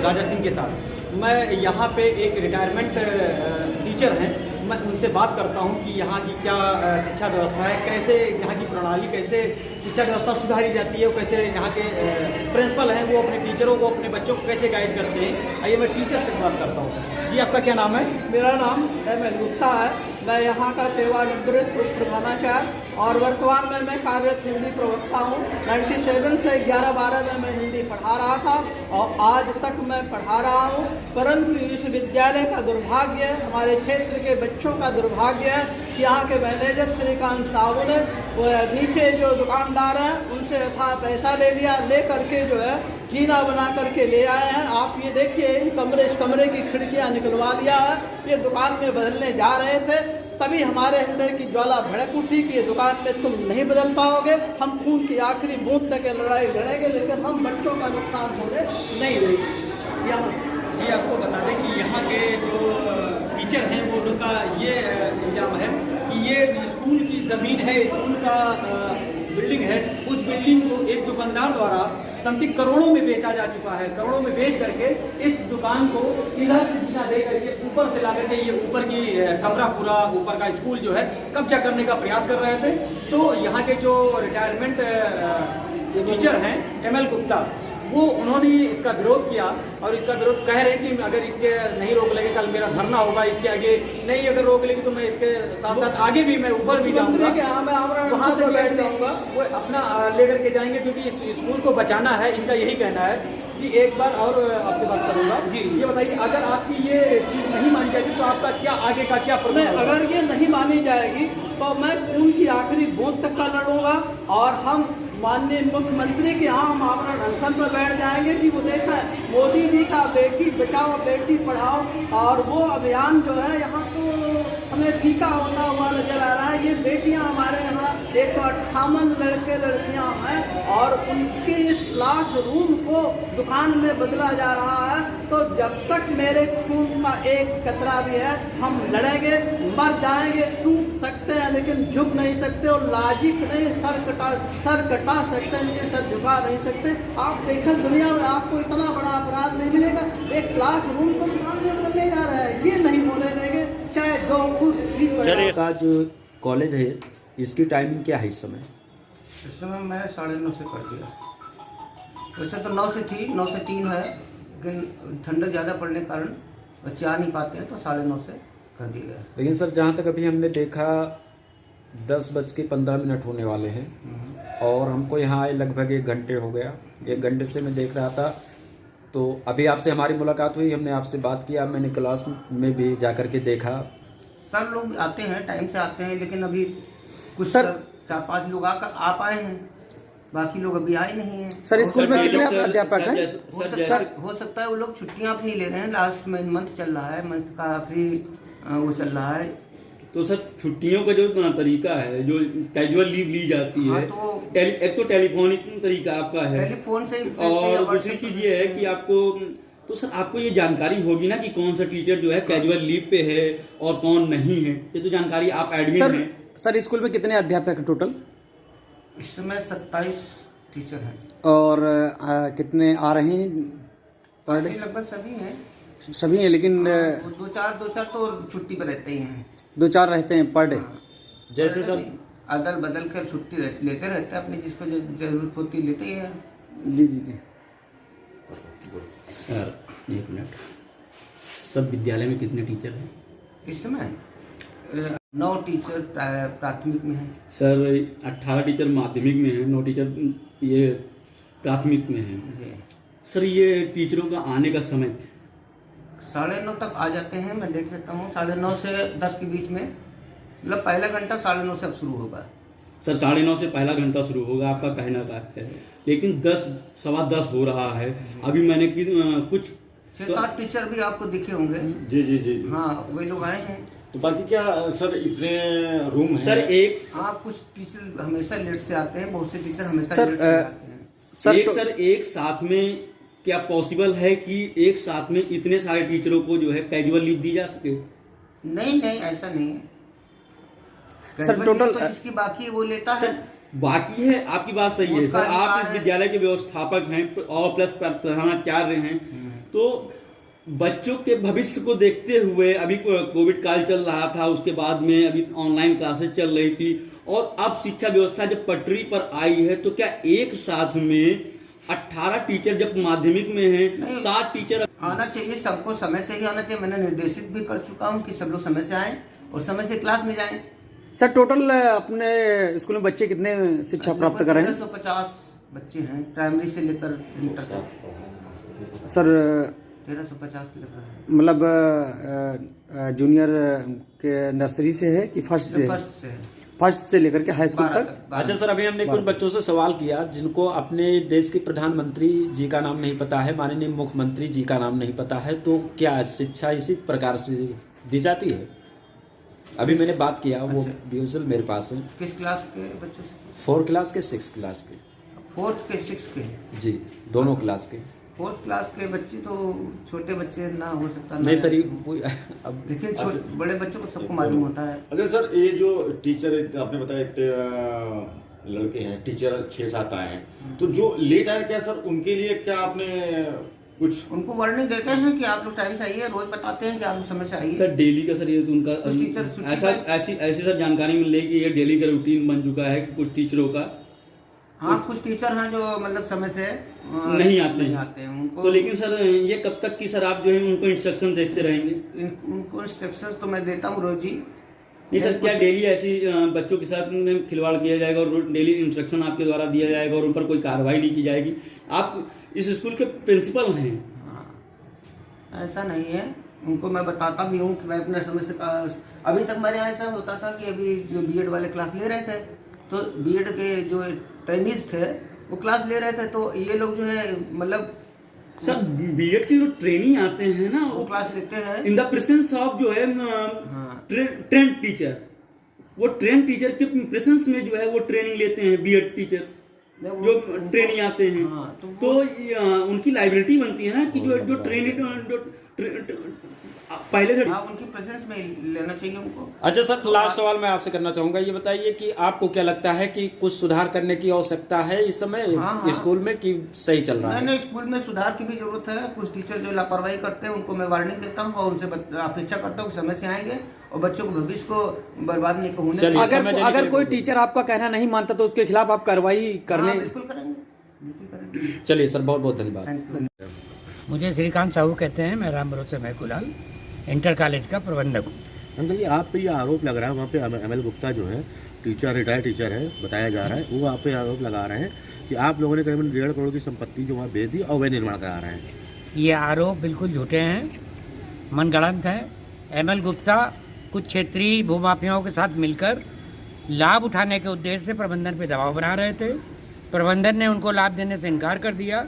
राजा सिंह के साथ। मैं यहाँ पे एक रिटायरमेंट टीचर हैं, मैं उनसे बात करता हूँ कि यहाँ की क्या शिक्षा व्यवस्था है, कैसे यहाँ की प्रणाली, कैसे शिक्षा व्यवस्था सुधारी जाती है, और कैसे यहाँ के प्रिंसिपल हैं वो अपने टीचरों को, अपने बच्चों को कैसे गाइड करते हैं। आइए मैं टीचर से बात करता हूँ। जी, आपका क्या नाम है? मेरा नाम एम.एल. गुप्ता है। मैं यहाँ का सेवानिवृत्त उप प्रधानाचार्य और वर्तमान में मैं कार्यरत हिंदी प्रवक्ता हूँ। 97 से 11-12 में मैं हिंदी पढ़ा रहा था और आज तक मैं पढ़ा रहा हूँ। परंतु इस विद्यालय का दुर्भाग्य है, हमारे क्षेत्र के बच्चों का दुर्भाग्य है कि यहाँ के मैनेजर श्रीकांत साहू ने वो नीचे जो दुकानदार हैं उनसे यथा पैसा ले लिया, ले करके जो है जीना बना करके ले आए हैं। आप ये देखिए, इस कमरे की खिड़कियाँ निकलवा लिया है। ये दुकान में बदलने जा रहे थे, तभी हमारे हृदय की ज्वाला भड़क उठी कि ये दुकान में तुम नहीं बदल पाओगे, हम खून की आखिरी बूंद तक लड़ाई लड़ेंगे, लेकिन हम बच्चों का नुकसान होने नहीं देंगे। यहाँ जी, आपको बता दें कि यहाँ के जो टीचर हैं वो उनका ये इल्ज़ाम है कि ये स्कूल की ज़मीन है, स्कूल का बिल्डिंग है, उस बिल्डिंग को एक दुकानदार द्वारा समथिंग करोड़ों में बेचा जा चुका है। करोड़ों में बेच करके इस दुकान को इधर जीना दे करके ऊपर से ला करके ये ऊपर की कमरा, पूरा ऊपर का स्कूल जो है कब्जा करने का प्रयास कर रहे थे। तो यहाँ के जो रिटायरमेंट टीचर हैं एम.एल. गुप्ता, वो उन्होंने इसका विरोध किया और इसका विरोध कह रहे हैं कि अगर इसके नहीं रोक लेंगे, कल मेरा धरना होगा, इसके आगे नहीं अगर रोक लेंगे तो मैं इसके साथ साथ आगे भी मैं ऊपर भी जाऊँगा, वहाँ पर बैठ जाऊँगा, वो अपना लेकर के जाएंगे, क्योंकि इस स्कूल को बचाना है, इनका यही कहना है। जी, एक बार और आपसे बात करूँगा। जी, ये बताइए, अगर आपकी ये चीज़ नहीं मानी जाएगी तो आपका क्या आगे का क्या प्रोग्राम होगा? अगर ये नहीं मानी जाएगी तो मैं खून की आखिरी बूंद तक का लड़ूंगा और हम माननीय मुख्यमंत्री के यहाँ हम आमरण अनशन पर बैठ जाएंगे कि वो देखा है मोदी जी का बेटी बचाओ बेटी पढ़ाओ, और वो अभियान जो है यहाँ तो हमें फीका होता हुआ नजर आ रहा है। ये बेटियाँ हमारे यहाँ 158 लड़के लड़कियाँ हैं और उनके इस क्लासरूम को दुकान में बदला जा रहा है। तो जब तक मेरे खून का एक कतरा भी है हम लड़ेंगे, मर जाएंगे, टूट सकते हैं लेकिन झुक नहीं सकते, और लाजिक नहीं, सर कटा सकते हैं लेकिन सर झुका नहीं सकते। आप देखें दुनिया में आपको इतना बड़ा अपराध नहीं मिलेगा, एक क्लासरूम को दुकान में बदलने जा रहा है, ये नहीं होने देंगे, चाहे जो खुद भी का जो कॉलेज है इसकी टाइमिंग क्या है इस समय? इस समय मैं 9:30 से कर दिया। वैसे तो 9 से थी, 9 से 3 है, लेकिन ठंडक ज़्यादा पड़ने के कारण बच्चे आ नहीं पाते हैं तो 9:30 से कर दिया गया। लेकिन सर, जहाँ तक अभी हमने देखा 10:15 होने वाले हैं और हमको यहाँ आए लगभग 1 घंटे हो गया। 1 घंटे से मैं देख रहा था, तो अभी आपसे हमारी मुलाकात हुई, हमने आपसे बात किया, मैंने क्लास में भी जा कर के देखा। सर लोग आते हैं, टाइम से आते हैं, लेकिन अभी कुछ सर 4-5 लोग आ पाए हैं, बाकी लोग अभी आए नहीं हैं। सर, स्कूल में कितने अध्यापक हैं? हो सकता है वो लोग छुट्टियां अपनी ले रहे हैं, लास्ट में मंथ चल रहा है, मंथ का आखिरी वो चल रहा है। तो सर छुट्टियों का जो तरीका है, जो कैजुअल लीव ली जाती है, एक तो टेलीफोनिक तरीका आपका है, टेलीफोन से, और दूसरी चीज ये है कि आपको, तो सर आपको ये जानकारी होगी ना कि कौन सा टीचर जो है कैजुअल लीव पे है और कौन नहीं है, ये तो जानकारी आप एडमिन हैं। सर, स्कूल में कितने अध्यापक हैं टोटल? इस समय 27 टीचर हैं। और कितने आ रहे हैं पर डे? लगभग सभी हैं, लेकिन 2-4 तो छुट्टी पर रहते ही हैं, 2-4 रहते हैं पर डे। जैसे सर अदल बदल कर छुट्टी लेते रहते हैं, अपनी जिसको जरूरत होती लेते ही हैं। जी। सर 1 मिनट, सब विद्यालय में कितने टीचर हैं इस समय? 9 टीचर प्राथमिक में हैं। सर 18 टीचर माध्यमिक में हैं, 9 टीचर ये प्राथमिक में हैं। सर ये टीचरों का आने का समय 9:30 तक आ जाते हैं, मैं देख लेता हूँ, 9:30 से 10 के बीच में, मतलब पहला घंटा 9:30 से अब शुरू होगा। सर 9:30 से पहला घंटा शुरू होगा, आपका कहना का है, लेकिन 10 सवा 10 हो रहा है। अभी मैंने कुछ 6-7 टीचर भी आपको दिखे होंगे। जी। हाँ, वही लोग आए हैं। तो बाकी क्या सर इतने रूम हैं? सर कुछ टीचर हमेशा लेट से आते हैं, बहुत से टीचर हमेशा लेट से आते हैं। सर एक साथ में क्या पॉसिबल है कि एक साथ में इतने सारे टीचरों को जो है कैजुअल लीव दी जा सके? नहीं, ऐसा नहीं है सर। टोटल तो जिसकी बाकी है वो लेता है। बाकी है, आपकी बात सही है सर, आप इस विद्यालय के व्यवस्थापक हैं और प्लस प्रधानाचार्य हैं, तो बच्चों के भविष्य को देखते हुए अभी कोविड काल चल रहा था, उसके बाद में अभी ऑनलाइन क्लासेस चल रही थी और अब शिक्षा व्यवस्था जब पटरी पर आई है तो क्या एक साथ में 18 टीचर जब माध्यमिक में हैं, 7 टीचर आना चाहिए, सबको समय से ही आना चाहिए। मैंने निर्देशित भी कर चुका हूँ कि सब लोग समय से आएँ और समय से क्लास में जाएं। सर टोटल अपने स्कूल में बच्चे कितने शिक्षा प्राप्त कर रहे हैं? 1350 बच्चे हैं, प्राइमरी से लेकर इंटर तक। सर 1350 के लगभग है। मतलब जूनियर के नर्सरी से है कि फर्स्ट से? फर्स्ट से है, फर्स्ट से लेकर के हाई स्कूल 12 तक। अच्छा सर, अभी हमने कुछ बच्चों से सवाल किया जिनको अपने देश के प्रधानमंत्री जी का नाम नहीं पता है, माननीय मुख्यमंत्री जी का नाम नहीं पता है, तो क्या शिक्षा इसी प्रकार से दी जाती है? अभी मैंने बात किया, वो विजुअल मेरे पास है। किस क्लास के बच्चों से? 4 क्लास के 6 क्लास के। 4th के 6 के? जी, दोनों क्लास के। 4th क्लास के बच्चे तो छोटे बच्चे ना हो सकता नहीं सर, अब लेकिन बड़े बच्चों को सबको मालूम होता है। अच्छा सर, ये जो टीचर आपने बताया इतने लड़के हैं, टीचर 6-7 आए हैं, तो जो लेट आए क्या सर उनके लिए क्या आपने कुछ उनको वार्निंग देते हैं कि आप लोग टाइम से आइए, रोज बताते हैं कि आप लोग समय से आइए। सर डेली का सर ये तो उनका कुछ टीचर छुट्टी ऐसी सर जानकारी मिल रही कि ये डेली का रूटीन बन चुका है कि कुछ टीचरों का। हाँ, कुछ टीचर हैं जो मतलब समय से नहीं आते हैं उनको। तो लेकिन सर ये कब तक की सर आप जो है उनको इंस्ट्रक्शन देते रहेंगे? उनको इंस्ट्रक्शंस तो मैं देता हूँ रोज ही। नहीं सर, क्या डेली ऐसी बच्चों के साथ में खिलवाड़ किया जाएगा और डेली इंस्ट्रक्शन आपके द्वारा दिया जाएगा और उन पर कोई कार्रवाई नहीं की जाएगी? आप इस स्कूल के प्रिंसिपल हैं। हाँ, ऐसा नहीं है, उनको मैं बताता भी हूँ कि मैं अपने समय से अभी तक मेरे यहाँ ऐसा होता था कि अभी जो बीएड वाले क्लास ले रहे थे तो बीएड के जो ट्रेनिज थे वो क्लास ले रहे थे, तो ये लोग जो है मतलब सर बीएड के जो ट्रेनिंग आते हैं ना वो क्लास लेते हैं इन द प्रेजेंस ऑफ जो है ट्रेंड टीचर, वो ट्रेंड टीचर के प्रेजेंस में जो है वो ट्रेनिंग लेते हैं बीएड टीचर जो ट्रेनिंग आते हैं। हाँ, तो उनकी लाइबिलिटी बनती है ना कि जो ट्रेनिंग पहले से। हाँ, उनकी प्रेजेंस में लेना चाहिए उनको। अच्छा सर, लास्ट सवाल मैं आपसे करना चाहूंगा, ये बताइए कि आपको क्या लगता है कि कुछ सुधार करने की आवश्यकता है इस समय स्कूल में कि सही चल रहा है? नहीं, स्कूल में सुधार की भी जरूरत है। कुछ टीचर जो लापरवाही करते हैं उनको मैं वार्निंग देता हूँ और उनसे अपेक्षा करता हूँ कि समय से आएंगे और बच्चों को भविष्य को बर्बाद नहीं होने। अगर कोई टीचर आपका कहना नहीं मानता तो उसके खिलाफ आप कार्रवाई करने? बिल्कुल करेंगे। चलिए सर, बहुत बहुत धन्यवाद। मुझे श्रीकांत साहू कहते हैं, मैं राम भरोसे महकुलाल इंटर कॉलेज का प्रबंधक हूँ। अंकल जी, आप पे ये आरोप लग रहा है, वहाँ पे ML गुप्ता जो है टीचर, रिटायर्ड टीचर है बताया जा रहा है, वो आप पे आरोप लगा रहे हैं कि आप लोगों ने करीबन 1.5 करोड़ की संपत्ति जो वहाँ बेच दी और वह निर्माण करा रहे हैं। ये आरोप बिल्कुल झूठे हैं, मनगढ़ंत हैं। ML गुप्ता कुछ क्षेत्रीय भूमाफियाओं के साथ मिलकर लाभ उठाने के उद्देश्य से प्रबंधन पर दबाव बना रहे थे। प्रबंधन ने उनको लाभ देने से इनकार कर दिया,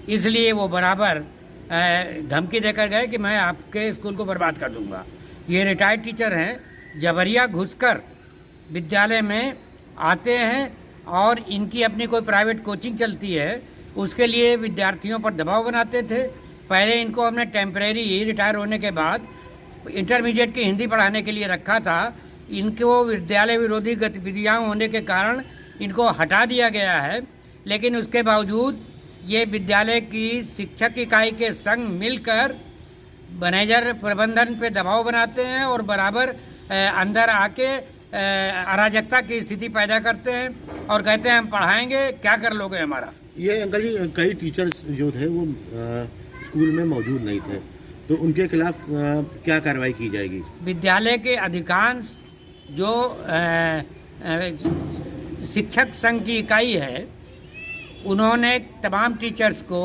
इसलिए वो बराबर धमकी देकर गए कि मैं आपके स्कूल को बर्बाद कर दूंगा। ये रिटायर्ड टीचर हैं, जबरिया घुसकर विद्यालय में आते हैं और इनकी अपनी कोई प्राइवेट कोचिंग चलती है, उसके लिए विद्यार्थियों पर दबाव बनाते थे। पहले इनको हमने टेम्परेरी रिटायर होने के बाद इंटरमीडिएट की हिंदी पढ़ाने के लिए रखा था। इनको विद्यालय विरोधी गतिविधियाँ होने के कारण इनको हटा दिया गया है, लेकिन उसके बावजूद ये विद्यालय की शिक्षक इकाई के संग मिलकर मैनेजर प्रबंधन पे दबाव बनाते हैं और बराबर अंदर आके अराजकता की स्थिति पैदा करते हैं और कहते हैं हम पढ़ाएंगे, क्या कर लोगे हमारा। ये अंकल जी, कई टीचर जो थे वो स्कूल में मौजूद नहीं थे, तो उनके खिलाफ क्या कार्रवाई की जाएगी? विद्यालय के अधिकांश जो शिक्षक संघ की इकाई है उन्होंने तमाम टीचर्स को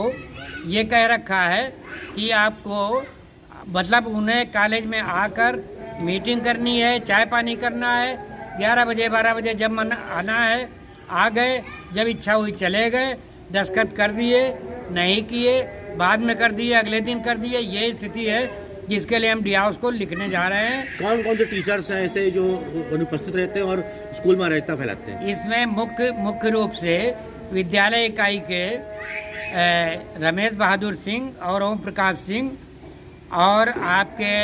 ये कह रखा है कि आपको मतलब उन्हें कॉलेज में आकर मीटिंग करनी है, चाय पानी करना है, 11 बजे 12 बजे जब मन आना है आ गए, जब इच्छा हुई चले गए, दस्तखत कर दिए, नहीं किए, बाद में कर दिए, अगले दिन कर दिए। ये स्थिति है जिसके लिए हम DIOS को लिखने जा रहे हैं। कौन कौन से टीचर्स हैं ऐसे जो अनुपस्थित रहते हैं और स्कूल में अराजकता फैलाते हैं? इसमें मुख्य रूप से विद्यालय इकाई के रमेश बहादुर सिंह और ओम प्रकाश सिंह और आपके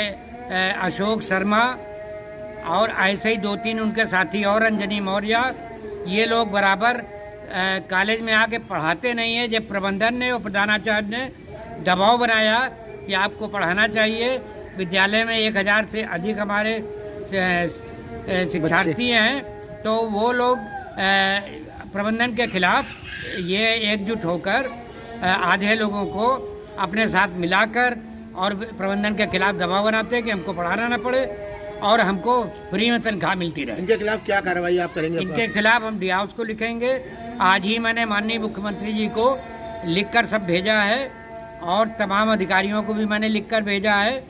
अशोक शर्मा और ऐसे ही 2-3 उनके साथी और अंजनी मौर्य, ये लोग बराबर कॉलेज में आके पढ़ाते नहीं है। जब प्रबंधन ने और प्रधानाचार्य ने दबाव बनाया कि आपको पढ़ाना चाहिए। विद्यालय में 1000 से अधिक हमारे शिक्षार्थी हैं, तो वो लोग प्रबंधन के खिलाफ ये एकजुट होकर आधे लोगों को अपने साथ मिलाकर और प्रबंधन के खिलाफ दबाव बनाते हैं कि हमको पढ़ाना न पड़े और हमको फ्री में तनख्वाह मिलती रहे। इनके खिलाफ क्या कार्रवाई आप करेंगे? इनके खिलाफ हम डी हाउस को लिखेंगे। आज ही मैंने माननीय मुख्यमंत्री जी को लिखकर सब भेजा है और तमाम अधिकारियों को भी मैंने लिखकर भेजा है।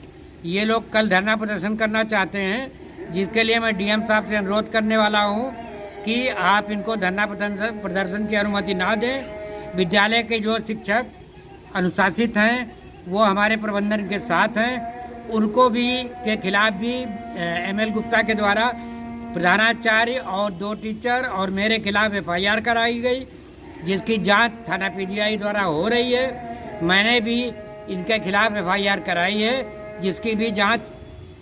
ये लोग कल धरना प्रदर्शन करना चाहते हैं, जिसके लिए मैं डीएम साहब से अनुरोध करने वाला हूँ कि आप इनको धरना प्रदर्शन की अनुमति ना दें। विद्यालय के जो शिक्षक अनुशासित हैं वो हमारे प्रबंधन के साथ हैं, उनको भी के खिलाफ भी एमएल गुप्ता के द्वारा प्रधानाचार्य और 2 टीचर और मेरे खिलाफ एफआईआर कराई गई, जिसकी जांच थाना पीजीआई द्वारा हो रही है। मैंने भी इनके खिलाफ एफआईआर कराई है, जिसकी भी जांच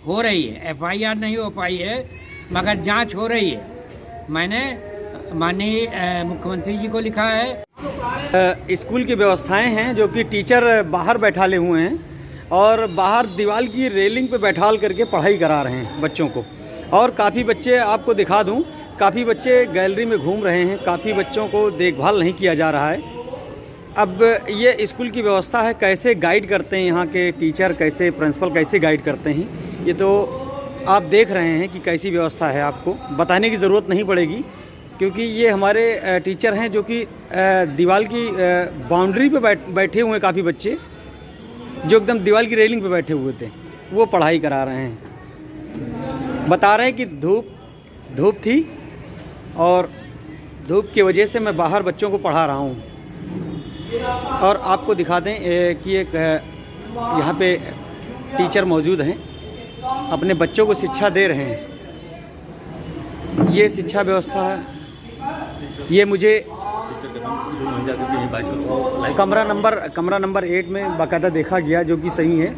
हो रही है। एफआईआर नहीं हो पाई है मगर जांच हो रही है। मैंने माननीय मुख्यमंत्री जी को लिखा है। स्कूल की व्यवस्थाएं हैं जो कि टीचर बाहर बैठाले हुए हैं और बाहर दीवार की रेलिंग पे बैठाल करके पढ़ाई करा रहे हैं बच्चों को। और काफ़ी बच्चे, आपको दिखा दूं, काफ़ी बच्चे गैलरी में घूम रहे हैं, काफ़ी बच्चों को देखभाल नहीं किया जा रहा है। अब ये स्कूल की व्यवस्था है, कैसे गाइड करते हैं यहाँ के टीचर, कैसे प्रिंसिपल कैसे गाइड करते हैं, ये तो आप देख रहे हैं कि कैसी व्यवस्था है। आपको बताने की ज़रूरत नहीं पड़ेगी क्योंकि ये हमारे टीचर हैं जो कि दीवार की बाउंड्री पे बैठे हुए हैं। काफ़ी बच्चे जो एकदम दीवार की रेलिंग पे बैठे हुए थे वो पढ़ाई करा रहे हैं। बता रहे हैं कि धूप थी और धूप की वजह से मैं बाहर बच्चों को पढ़ा रहा हूँ। और आपको दिखा दें कि एक यहाँ पे टीचर मौजूद हैं, अपने बच्चों को शिक्षा दे रहे हैं। ये शिक्षा व्यवस्था है। ये मुझे कमरा नंबर 8 में बाकायदा देखा गया, जो कि सही है।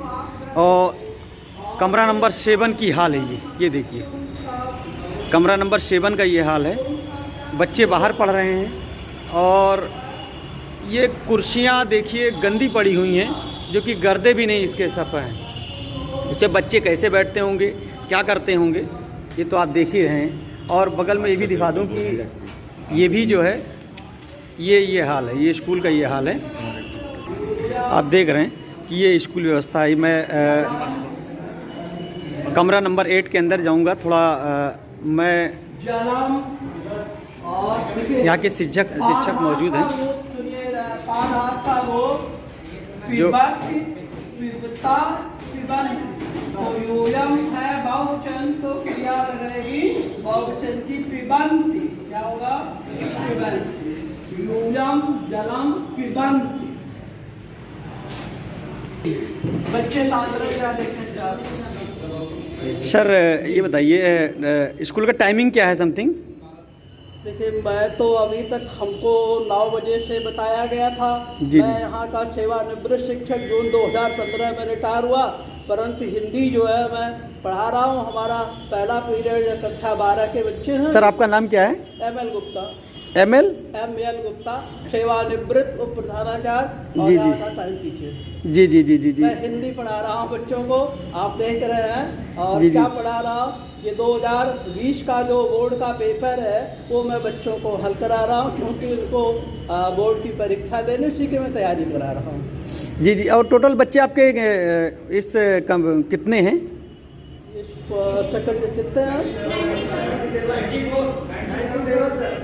और कमरा नंबर 7 की हाल है ये देखिए, कमरा नंबर 7 का ये हाल है। बच्चे बाहर पढ़ रहे हैं और ये कुर्सियाँ देखिए गंदी पड़ी हुई हैं, जो कि गर्दे भी नहीं इसके सफ़ हैं। इस पर बच्चे कैसे बैठते होंगे, क्या करते होंगे, ये तो आप देख ही रहे हैं। और बगल में ये भी दिखा दूं कि ये भी जो है ये हाल है, ये स्कूल का ये हाल है। आप देख रहे हैं कि ये स्कूल व्यवस्था है। मैं कमरा नंबर 8 के अंदर जाऊंगा थोड़ा। मैं यहाँ के शिक्षक मौजूद हैं जो है बहुवचन, तो क्रिया लगेगी बहुवचन की पिबंती। क्या होगा? पिबंती। यूयम जलम पिबंती। बच्चे सर ये बताइए स्कूल का टाइमिंग क्या है समथिंग? देखिए, मैं तो अभी तक हमको 9 बजे से बताया गया था। मैं यहाँ का सेवानिवृत्त शिक्षक जून 2015 में रिटायर हुआ, परंतु हिंदी जो है मैं पढ़ा रहा हूँ। हमारा पहला पीरियड कक्षा 12 के बच्चे हैं। सर आपका नाम क्या है? एमएल गुप्ता। एमएल गुप्ता, सेवानिवृत्त उप प्रधानाचार्य जी और साइंस टीचर। जी जी जी जी जी। मैं हिंदी पढ़ा रहा हूँ बच्चों को, आप देख रहे हैं। और क्या पढ़ा रहा हूँ, ये 2020 का जो बोर्ड का पेपर है वो मैं बच्चों को हल करा रहा हूँ, क्योंकि उनको बोर्ड की परीक्षा देने, उसी की मैं तैयारी करा रहा हूँ। जी जी। और टोटल बच्चे आपके इस कितने हैं? सेकंड कितने हैं?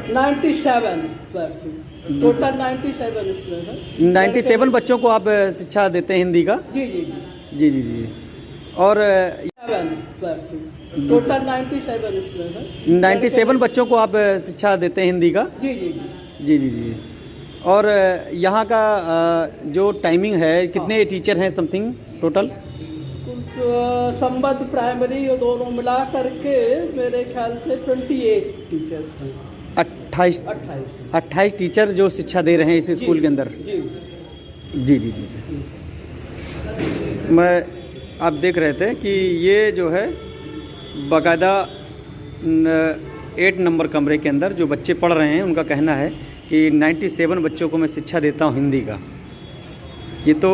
97 टोटल 97 स्टूडेंट। 97 बच्चों को आप शिक्षा देते हैं हिंदी का? जी जी जी जी जी। और टोटल 97 स्टूडेंट। 97 बच्चों को आप शिक्षा देते हैं हिंदी का? जी जी जी जी जी। और यहाँ का जो टाइमिंग है, कितने टीचर हैं समथिंग टोटल? संबद्ध प्राइमरी ये दोनों मिला करके मेरे ख्याल से 28 टीचर्स हैं। 28 टीचर जो शिक्षा दे रहे हैं इस स्कूल के अंदर? जी जी जी। मैं आप देख रहे थे कि ये जो है बाकायदा 8 नंबर कमरे के अंदर जो बच्चे पढ़ रहे हैं, उनका कहना है कि 97 बच्चों को मैं शिक्षा देता हूँ हिंदी का। ये तो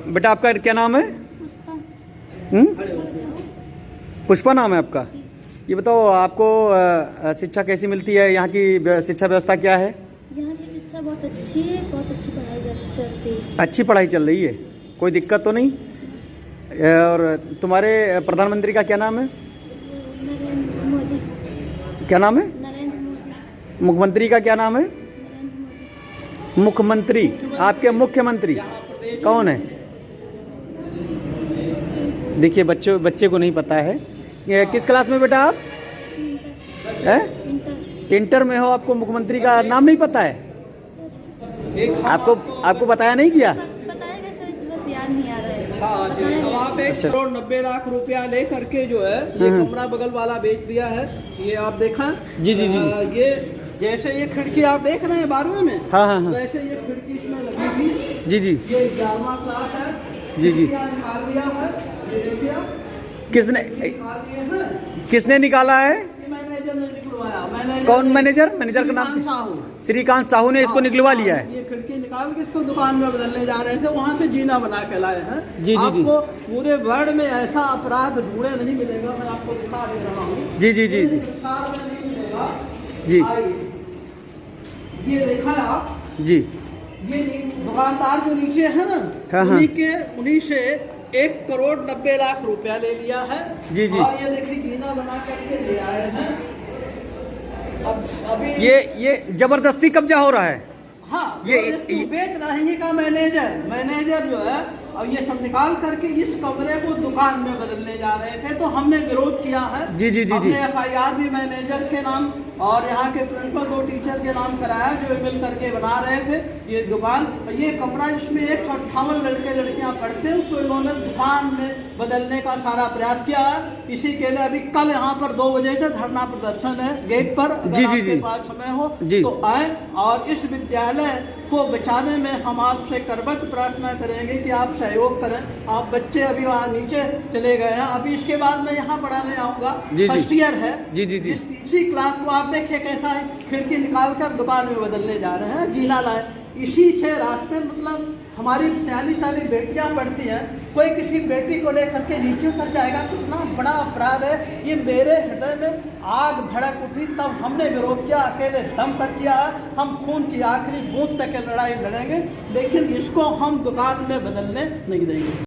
बेटा आपका क्या नाम है? पुष्पा नाम है आपका? ये बताओ आपको शिक्षा कैसी मिलती है? यहाँ की शिक्षा व्यवस्था क्या है? यहाँ की शिक्षा बहुत अच्छी है, बहुत अच्छी पढ़ाई चलती है। अच्छी पढ़ाई चल रही है, कोई दिक्कत तो नहीं? और तुम्हारे प्रधानमंत्री का क्या नाम है? नरेंद्र मोदी। क्या नाम है? नरेंद्र मोदी। मुख्यमंत्री का क्या नाम है? नरेंद्र मोदी। मुख्यमंत्री, आपके मुख्यमंत्री कौन है? देखिए बच्चे को नहीं पता है। ये किस क्लास में बेटा आप? इंटर में हो, आपको मुख्यमंत्री का नाम नहीं पता है? आपको बताया नहीं किया? बताएगा सर, इस वक्त ध्यान नहीं आ रहा है। हाँ जी, अब आप 1 करोड़ 90 लाख रुपया ले करके जो है ये कमरा बगल वाला बेच दिया है। ये आप देखा? जी। ये जैसे ये खिड़की आप देख रहे हैं 12वें में, हाँ। वैसे ये खिड़की इसमें लगी थी। जी। ये 11वां क्लास है। जी। निकाल दिया है, ये देखिए आप। किसने निकाला है? मैनेजर ने निकलवाया। कौन मैनेजर? मैनेजर का नाम? श्रीकांत साहू ने इसको निकलवा लिया है। ये खिड़की निकाल के इसको दुकान में बदलने जा रहे थे, वहाँ से जीना बना के लाए हैं। जी। आपको पूरे वर्ल्ड में ऐसा अपराध ढूंढे नहीं मिलेगा, मैं आपको दिखा दे रहा हूँ। जी। नहीं मिलेगा जी। ये देखा है आप? जी। ये दुकानदार जो नीचे है ना, हाँ। उन्हीं से 1 करोड़ 90 लाख रुपया ले लिया है। जी। और ये देखिए जीना बना करके ले आए हैं। अब अभी ये जबरदस्ती कब्जा हो रहा है। हाँ, ये बेच रहे का मैनेजर जो है, अब ये सब निकाल करके इस कमरे को दुकान में बदलने जा रहे थे, तो हमने विरोध किया है। जी। हमने FIR भी मैनेजर के नाम और यहाँ के प्रिंसिपल को टीचर के नाम कराया, जो मिल करके बना रहे थे ये दुकान। ये कमरा जिसमें 158 लड़के लड़कियाँ पढ़ते हैं, उसको इन्होंने दुकान में बदलने का सारा प्रयास किया है। इसी के लिए अभी कल यहाँ पर 2 बजे से धरना प्रदर्शन है गेट पर। जी। आपके पास समय हो तो आए, और इस विद्यालय को बचाने में हम आपसे करबद्ध प्रार्थना करेंगे कि आप सहयोग करें। आप बच्चे अभी वहाँ नीचे चले गए हैं, अभी इसके बाद मैं यहाँ पढ़ाने आऊँगा। फर्स्ट ईयर है। जी। इसी क्लास को आप देखिए कैसा खिड़की निकाल कर दुकान में बदलने जा रहे हैं, जीना लाए। इसी से रास्ते मतलब हमारी 40 बेटियां पढ़ती हैं, कोई किसी बेटी को लेकर के नीचे उतर जाएगा, कितना बड़ा अपराध है। ये मेरे हृदय में आग भड़क उठी, तब हमने विरोध किया, अकेले दम पर किया। हम खून की आखिरी बूंद तक लड़ाई लड़ेंगे, लेकिन इसको हम दुकान में बदलने नहीं देंगे।